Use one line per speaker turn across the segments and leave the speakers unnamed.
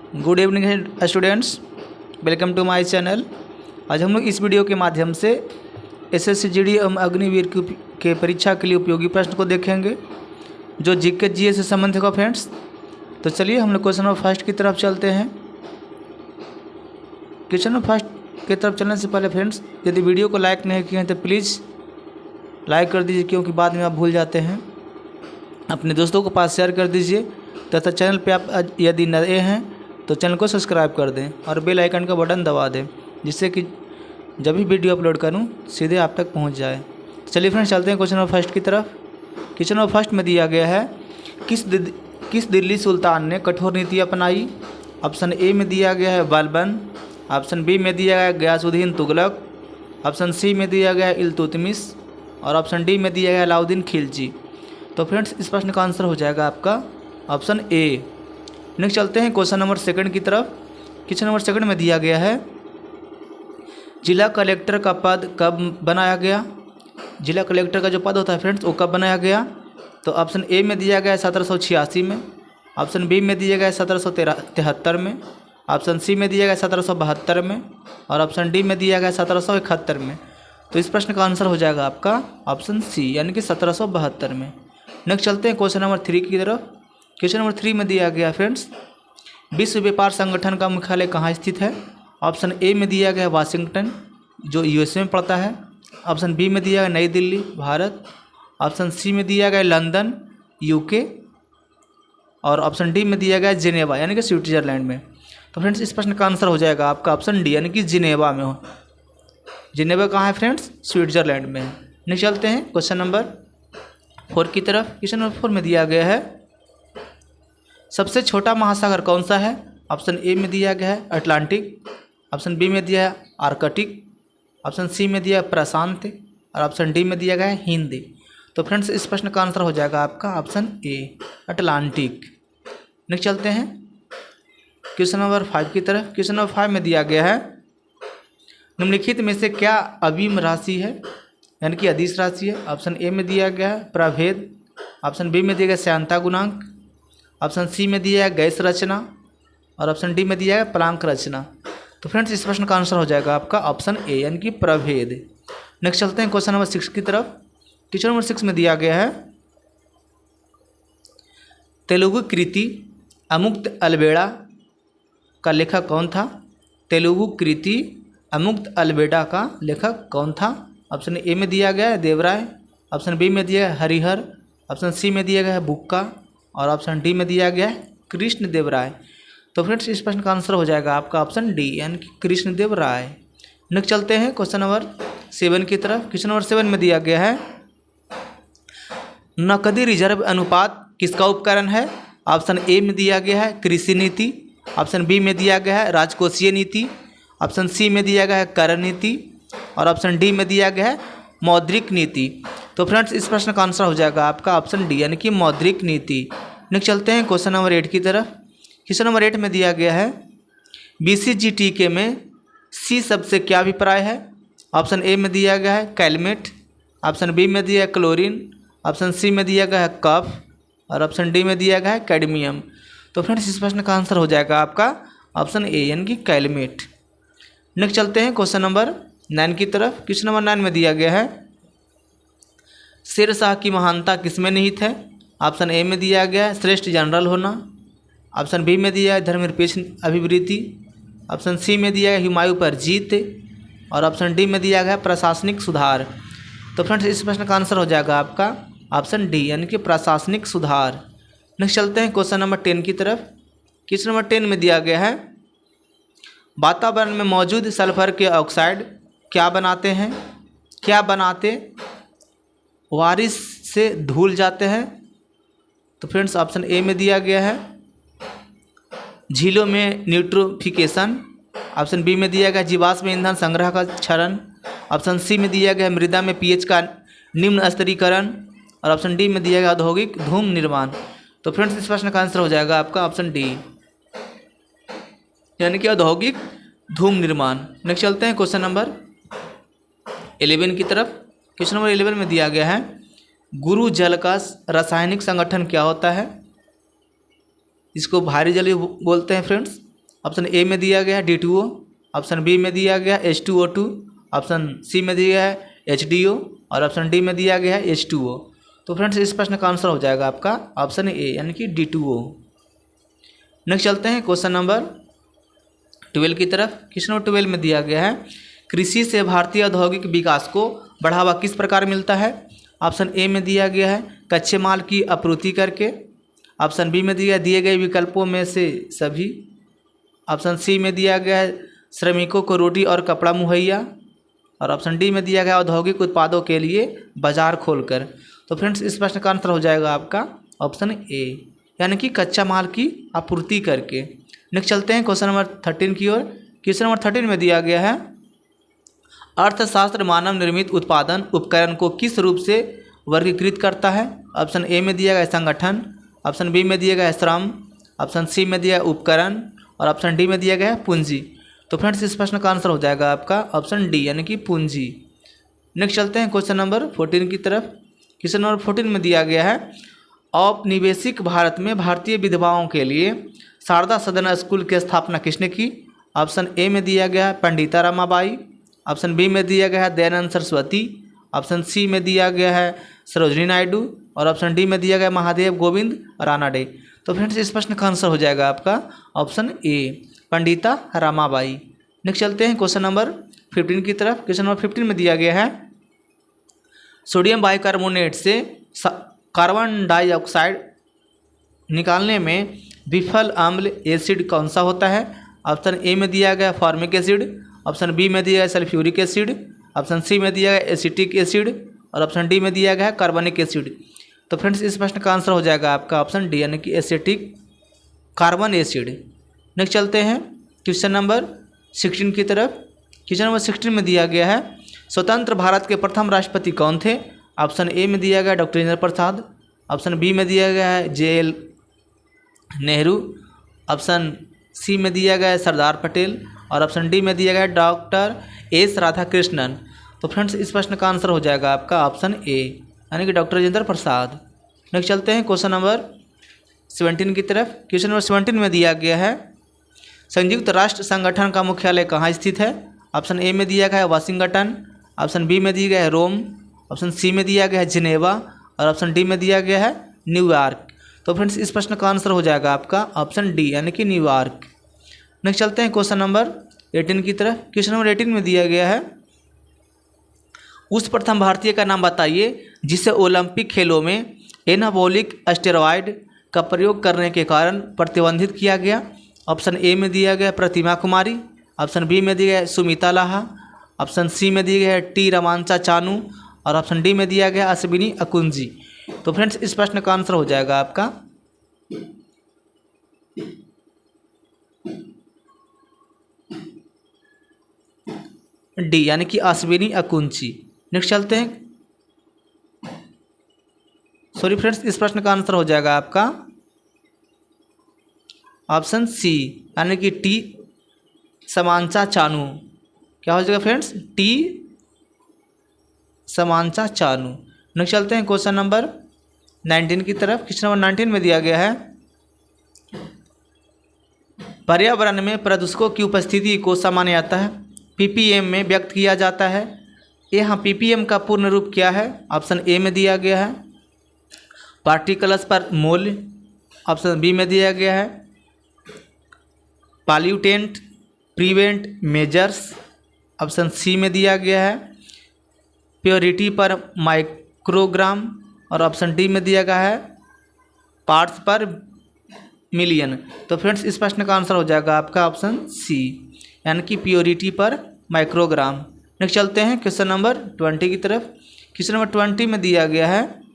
Good evening students, welcome to my channel. आज हम लोग इस वीडियो के माध्यम से एसएससी जीडी एवं अग्निवीर के परीक्षा के लिए उपयोगी प्रश्न को देखेंगे जो जीके जीए से संबंधित होगा फ्रेंड्स। तो चलिए हम लोग क्वेश्चन नंबर फर्स्ट की तरफ चलते हैं। क्वेश्चन नंबर फर्स्ट की तरफ चलने से पहले फ्रेंड्स, यदि वीडियो को लाइक नहीं किए हैं तो प्लीज़ लाइक कर दीजिए, क्योंकि बाद में आप भूल जाते हैं। अपने दोस्तों को पास शेयर कर दीजिए तथा चैनल पे आप यदि नए हैं तो चैनल को सब्सक्राइब कर दें और बेल आइकन का बटन दबा दें, जिससे कि जब भी वीडियो अपलोड करूं सीधे आप तक पहुंच जाए। चलिए फ्रेंड्स चलते हैं क्वेश्चन नंबर फर्स्ट की तरफ। क्वेश्चन नंबर फर्स्ट में दिया गया है, किस दिल्ली सुल्तान ने कठोर नीति अपनाई। ऑप्शन ए में दिया गया है बलबन, ऑप्शन बी में दिया गया है गयासुद्दीन तुगलक, ऑप्शन सी में दिया गया है इल्तुतमिश और ऑप्शन डी में दिया गया है अलाउद्दीन खिलजी। तो फ्रेंड्स इस प्रश्न का आंसर हो जाएगा आपका ऑप्शन ए। नेक्स्ट चलते हैं क्वेश्चन नंबर सेकंड की तरफ। क्वेश्चन नंबर सेकंड में दिया गया है, जिला कलेक्टर का पद कब बनाया गया। जिला कलेक्टर का जो पद होता है फ्रेंड्स वो कब बनाया गया। तो ऑप्शन ए में दिया गया है 1786 में, ऑप्शन बी में दिया गया है 1773 में, ऑप्शन सी में दिया गया है 1772 में और ऑप्शन डी में दिया गया है 1771 में। तो इस प्रश्न का आंसर हो जाएगा आपका ऑप्शन सी, यानी कि 1772 में। नेक्स्ट चलते हैं क्वेश्चन नंबर 3 की तरफ। क्वेश्चन नंबर 3 में दिया गया फ्रेंड्स, विश्व व्यापार संगठन का मुख्यालय कहाँ स्थित है। ऑप्शन ए में दिया गया है वाशिंगटन, जो यूएसए में पड़ता है। ऑप्शन बी में दिया गया नई दिल्ली, भारत। ऑप्शन सी में दिया गया लंदन, यूके और ऑप्शन डी में दिया गया जिनेवा, यानी कि स्विट्जरलैंड में। तो फ्रेंड्स इस प्रश्न का आंसर हो जाएगा आपका ऑप्शन डी, यानी कि जिनेवा में हो। जिनेवा कहाँ है फ्रेंड्स, स्विट्जरलैंड में है। नेक्स्ट चलते हैं क्वेश्चन नंबर 4 की तरफ। क्वेश्चन नंबर 4 में दिया गया है, सबसे छोटा महासागर कौन सा है। ऑप्शन ए में दिया गया है अटलांटिक, ऑप्शन बी में दिया है आर्कटिक, ऑप्शन सी में दिया है प्रशांत और ऑप्शन डी में दिया गया है हिंद। तो फ्रेंड्स इस प्रश्न का आंसर हो जाएगा आपका ऑप्शन ए, अटलांटिक। नेक्स्ट चलते हैं क्वेश्चन नंबर 5 की तरफ। क्वेश्चन नंबर 5 में दिया गया है, निम्नलिखित में से क्या अवीम राशि है, यानी कि अदिश राशि है। ऑप्शन ए में दिया गया है प्रभेद, ऑप्शन बी में दिया गया श्यानता गुणांक, ऑप्शन सी में दिया है गैस रचना और ऑप्शन डी में दिया है प्लांक रचना। तो फ्रेंड्स इस प्रश्न का आंसर हो जाएगा आपका ऑप्शन ए, यानी कि प्रभेद। नेक्स्ट चलते हैं क्वेश्चन नंबर 6 की तरफ। क्वेश्चन नंबर 6 में दिया गया है, तेलुगु कृति अमुक्त अल्बेड़ा का लेखक कौन था। तेलुगु कृति अमुक्त अल्बेड़ा का लेखक कौन था। ऑप्शन ए में दिया गया है देवराय, ऑप्शन बी में दिया है हरिहर, ऑप्शन सी में दिया गया है बुक्का और ऑप्शन डी में दिया गया है कृष्ण देव राय। तो फ्रेंड्स इस प्रश्न का आंसर हो जाएगा आपका ऑप्शन डी, यानी कि कृष्ण देव राय। नेक्स्ट चलते हैं क्वेश्चन नंबर 7 की तरफ। क्वेश्चन नंबर 7 में दिया गया है, नकदी रिजर्व अनुपात किसका उपकरण है। ऑप्शन ए में दिया गया है कृषि नीति, ऑप्शन बी में दिया गया है राजकोषीय नीति, ऑप्शन सी में दिया गया है कर नीति और ऑप्शन डी में दिया गया है मौद्रिक नीति। तो फ्रेंड्स इस प्रश्न का आंसर हो जाएगा आपका ऑप्शन डी, यानी कि मौद्रिक नीति। नेक्स्ट चलते हैं क्वेश्चन नंबर 8 की तरफ। क्वेश्चन नंबर 8 में दिया गया है, बीसीजीटीके में सी शब्द से क्या अभिप्राय है। ऑप्शन ए में दिया गया है कैलमेट, ऑप्शन बी में दिया है क्लोरीन, ऑप्शन सी में दिया गया है कफ और ऑप्शन डी में दिया गया है कैडमियम। तो फ्रेंड्स इस प्रश्न का आंसर हो जाएगा आपका ऑप्शन ए, यानी कि कैलमेट। नेक्स्ट चलते हैं क्वेश्चन नंबर 9 की तरफ। क्वेश्चन नंबर 9 में दिया गया है, शेर शाह की महानता किसमें निहित है। ऑप्शन ए में दिया गया है श्रेष्ठ जनरल होना, ऑप्शन बी में दिया है धर्मनिरपेक्ष अभिवृत्ति, ऑप्शन सी में दिया है हुमायूं पर जीत और ऑप्शन डी में दिया गया है प्रशासनिक सुधार। तो फ्रेंड्स इस प्रश्न का आंसर हो जाएगा आपका ऑप्शन डी, यानी कि प्रशासनिक सुधार। नेक्स्ट चलते हैं क्वेश्चन नंबर 10 की तरफ। क्वेश्चन नंबर 10 में दिया गया है, वातावरण में मौजूद सल्फर के ऑक्साइड क्या बनाते वारिस से धूल जाते हैं। तो फ्रेंड्स ऑप्शन ए में दिया गया है झीलों में न्यूट्रोफिकेशन, ऑप्शन बी में दिया गया जीवाश्म ईंधन संग्रह का क्षरण, ऑप्शन सी में दिया गया मृदा में पीएच का निम्न स्तरीकरण और ऑप्शन डी में दिया गया औद्योगिक धूम निर्माण। तो फ्रेंड्स इस प्रश्न का आंसर हो जाएगा आपका ऑप्शन डी, यानी कि औद्योगिक धूम निर्माण। नेक्स्ट चलते हैं क्वेश्चन नंबर 11 की तरफ। क्वेश्चन नंबर 11 में दिया गया है, गुरु जल का रासायनिक संगठन क्या होता है। इसको भारी जल बोलते हैं फ्रेंड्स। ऑप्शन ए में दिया गया है D2O, ऑप्शन बी में दिया गया H2O2, ऑप्शन सी में दिया है HDO और ऑप्शन डी में दिया गया है H2O। तो फ्रेंड्स इस प्रश्न का आंसर हो जाएगा आपका ऑप्शन ए यानी कि D2O। नेक्स्ट चलते हैं क्वेश्चन नंबर 12 की तरफ। क्वेश्चन नंबर 12 में दिया गया है कृषि से भारतीय औद्योगिक विकास को बढ़ावा किस प्रकार मिलता है। ऑप्शन ए में दिया गया है कच्चे माल की आपूर्ति करके, ऑप्शन बी में दिए गए विकल्पों में से सभी, ऑप्शन सी में दिया गया है श्रमिकों को रोटी और कपड़ा मुहैया, और ऑप्शन डी में दिया गया औद्योगिक उत्पादों के लिए बाजार खोलकर। तो फ्रेंड्स इस प्रश्न का आंसर हो जाएगा आपका ऑप्शन ए यानी कि कच्चा माल की आपूर्ति करके। नेक्स्ट चलते हैं क्वेश्चन नंबर 13 की ओर। क्वेश्चन नंबर 13 में दिया गया है अर्थशास्त्र मानव निर्मित उत्पादन उपकरण को किस रूप से वर्गीकृत करता है। ऑप्शन ए में दिया गया संगठन, ऑप्शन बी में दिया गया श्रम, ऑप्शन सी में दिया उपकरण और ऑप्शन डी में दिया गया पूंजी। तो फ्रेंड्स इस प्रश्न का आंसर हो जाएगा आपका ऑप्शन डी यानी कि पूंजी। नेक्स्ट चलते हैं क्वेश्चन नंबर 14 की तरफ। क्वेश्चन नंबर 14 में दिया गया है औपनिवेशिक भारत में भारतीय विधवाओं के लिए शारदा सदन स्कूल की स्थापना किसने की। ऑप्शन ए में दिया गया है पंडिता रमाबाई, ऑप्शन बी में दिया गया है दयानंद सरस्वती, ऑप्शन सी में दिया गया है सरोजनी नायडू और ऑप्शन डी में दिया गया महादेव गोविंद रानाडे। तो फ्रेंड्स इस प्रश्न का आंसर हो जाएगा आपका option A Pandita Ramabai. Next चलते हैं क्वेश्चन नंबर 15 की तरफ। क्वेश्चन नंबर 15 में दिया गया है सोडियम बाइकार्बोनेट से कार्बन डाइऑक्साइड निकालने में विफल अम्ल एसिड कौन सा होता है। ऑप्शन ए में दिया गया फॉर्मिक एसिड, ऑप्शन बी में दिया गया सल्फ्यूरिक एसिड, ऑप्शन सी में दिया गया एसिटिक एसिड और ऑप्शन डी में दिया गया है कार्बनिक एसिड। तो फ्रेंड्स इस प्रश्न का आंसर हो जाएगा आपका ऑप्शन डी यानी कि एसिटिक कार्बन एसिड। नेक्स्ट चलते हैं क्वेश्चन नंबर 16 की तरफ। क्वेश्चन नंबर 16 में दिया गया है स्वतंत्र भारत के प्रथम राष्ट्रपति कौन थे। ऑप्शन ए में दिया गया doctor Rajendra Prasad, option B में दिया गया है JL नेहरू, ऑप्शन सी में दिया गया है सरदार पटेल और ऑप्शन डी में दिया गया है डॉक्टर S राधाकृष्णन। तो फ्रेंड्स इस प्रश्न का आंसर हो जाएगा आपका ऑप्शन ए यानी कि डॉक्टर राजेंद्र प्रसाद। नेक्स्ट चलते हैं क्वेश्चन नंबर 17 की तरफ। क्वेश्चन नंबर 17 में दिया गया है संयुक्त राष्ट्र संगठन का मुख्यालय कहाँ स्थित है। ऑप्शन ए में दिया गया है वाशिंगटन, ऑप्शन बी में दिया गया है रोम, ऑप्शन सी में दिया गया है जिनेवा और ऑप्शन डी में दिया गया है न्यूयॉर्क। तो फ्रेंड्स इस प्रश्न का आंसर हो जाएगा आपका ऑप्शन डी यानी कि न्यूयॉर्क। नेक्स्ट चलते हैं क्वेश्चन नंबर 18 की तरफ। क्वेश्चन नंबर 18 में दिया गया है उस प्रथम भारतीय का नाम बताइए जिसे ओलंपिक खेलों में एनाबॉलिक स्टेरॉयड का प्रयोग करने के कारण प्रतिबंधित किया गया। ऑप्शन ए में दिया गया प्रतिमा कुमारी, ऑप्शन बी में दिया गया सुमिता लाहा, ऑप्शन सी में दिया गया है टी रमांचा चानू और ऑप्शन डी में दिया गया अश्विनी अकुंजी। तो फ्रेंड्स इस प्रश्न का आंसर हो जाएगा आपका डी यानी कि अश्विनी अकुंजी। नेक्स्ट चलते हैं सॉरी फ्रेंड्स इस प्रश्न का आंसर हो जाएगा आपका ऑप्शन सी यानी कि टी समांचा चानू। क्या हो जाएगा फ्रेंड्स टी समांचा चानू। नेक्स्ट चलते हैं क्वेश्चन नंबर 19 की तरफ। क्वेश्चन नंबर 19 में दिया गया है पर्यावरण में प्रदूषकों की उपस्थिति को सामान्यतः ppm में व्यक्त किया जाता है। यहाँ ppm का पूर्ण रूप क्या है। ऑप्शन ए में दिया गया है पार्टिकल्स पर मोल, ऑप्शन बी में दिया गया है pollutant prevent measures, option C में दिया गया है प्योरिटी पर माइक्रोग्राम और ऑप्शन डी में दिया गया है पार्ट्स पर मिलियन। तो फ्रेंड्स इस प्रश्न का आंसर हो जाएगा आपका ऑप्शन सी यानी कि प्योरिटी पर माइक्रोग्राम। नेक्स्ट चलते हैं क्वेश्चन नंबर 20 की तरफ। क्वेश्चन नंबर 20 में दिया गया है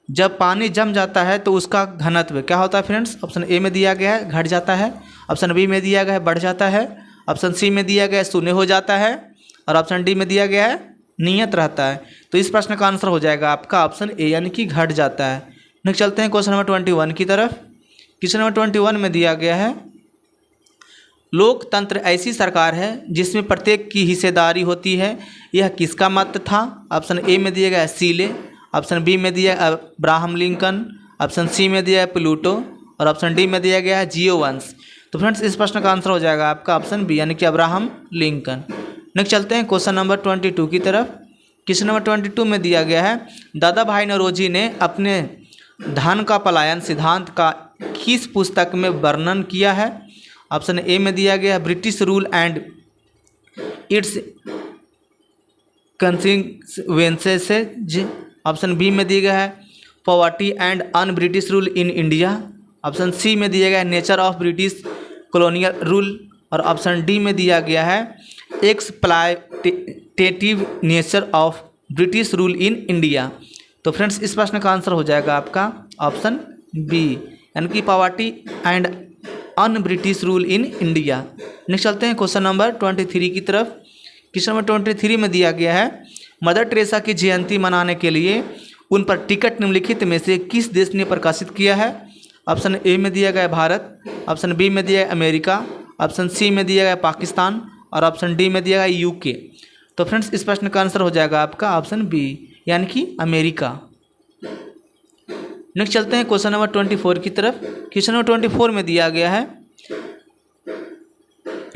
जब पानी जम जाता है तो उसका घनत्व क्या होता है फ्रेंड्स। ऑप्शन ए में दिया गया है घट जाता है, ऑप्शन बी में दिया गया है बढ़ जाता है, ऑप्शन सी में दिया गया है शून्य हो जाता है और ऑप्शन डी में दिया गया है नियत रहता है। तो इस प्रश्न का आंसर हो जाएगा आपका ऑप्शन ए यानी कि घट जाता है। नेक्स्ट चलते हैं क्वेश्चन नंबर 21 की तरफ। क्वेश्चन नंबर 21 में दिया गया है लोकतंत्र ऐसी सरकार है जिसमें प्रत्येक की हिस्सेदारी होती है, यह किसका मत था। ऑप्शन ए में दिया गया है सीले, ऑप्शन बी में दिया अब्राहम लिंकन, ऑप्शन सी में दिया है प्लूटो और ऑप्शन डी में दिया गया है जियो वंश। तो फ्रेंड्स इस प्रश्न का आंसर हो जाएगा आपका ऑप्शन बी यानी कि अब्राहम लिंकन। नेक्स्ट चलते हैं क्वेश्चन नंबर 22 की तरफ। क्वेश्चन नंबर 22 में दिया गया है दादा भाई नौरोजी ने अपने धन का पलायन सिद्धांत का किस पुस्तक में वर्णन किया है। ऑप्शन ए में दिया गया है British rule and its consequences. Option B में दिया गया है poverty and un British rule in India. Option C में दिया गया है nature of British colonial rule. और ऑप्शन डी में दिया गया है exploitative nature of British rule in India. तो फ्रेंड्स इस प्रश्न का आंसर हो जाएगा आपका ऑप्शन बी यानी कि poverty and un British rule in India. Next चलते हैं क्वेश्चन नंबर 23 की तरफ। क्वेश्चन नंबर 23 में दिया गया है मदर टेरेसा की जयंती मनाने के लिए उन पर टिकट निम्नलिखित में से किस देश ने प्रकाशित किया है। ऑप्शन ए में दिया गया है भारत। ऑप्शन बी में दिया है अमेरिका। ऑप्शन सी में दिया गया है पाकिस्तान। और ऑप्शन डी में दिया गया है यूके। तो फ्रेंड्स इस प्रश्न का आंसर हो जाएगा आपका ऑप्शन बी यानी कि अमेरिका। नेक्स्ट चलते हैं क्वेश्चन नंबर 24 की तरफ। क्वेश्चन नंबर 24 में दिया गया है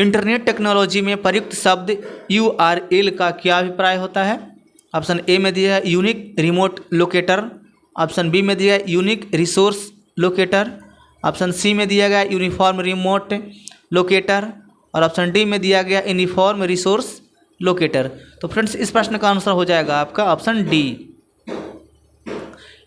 इंटरनेट टेक्नोलॉजी में प्रयुक्त शब्द URL का क्या अभिप्राय होता है। ऑप्शन ए में दिया है unique remote locator. Option B में दिया है unique resource locator. Option C में दिया गया यूनिफॉर्म रिमोट लोकेटर। और ऑप्शन डी में दिया गया यूनिफॉर्म रिसोर्स लोकेटर। तो फ्रेंड्स इस प्रश्न का आंसर हो जाएगा आपका ऑप्शन डी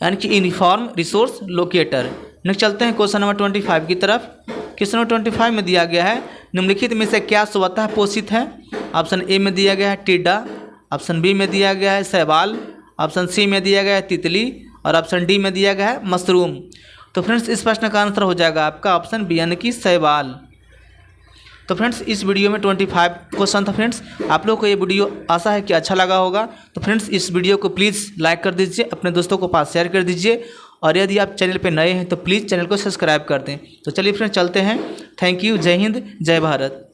यानी कि यूनिफॉर्म रिसोर्स लोकेटर। नेक्स्ट चलते हैं क्वेश्चन नंबर 25 की तरफ। क्वेश्चन नंबर 25 में दिया गया है निम्नलिखित में से क्या स्वतः पोषित है। ऑप्शन ए में दिया गया है टिड्डा। ऑप्शन बी में दिया गया है शैवाल। ऑप्शन सी में दिया गया है तितली। और ऑप्शन डी में दिया गया है मशरूम। तो फ्रेंड्स इस प्रश्न का आंसर हो जाएगा आपका ऑप्शन बी यानी कि शैवाल। तो फ्रेंड्स इस वीडियो में 25 क्वेश्चन था। फ्रेंड्स आप लोग को ये वीडियो आशा है कि अच्छा लगा होगा। तो फ्रेंड्स इस वीडियो को प्लीज़ लाइक कर दीजिए, अपने दोस्तों को पास शेयर कर दीजिए। और यदि आप चैनल पे नए हैं तो प्लीज़ चैनल को सब्सक्राइब कर दें। तो चलिए फ्रेंड्स चलते हैं। Thank you. जय हिंद, जय भारत।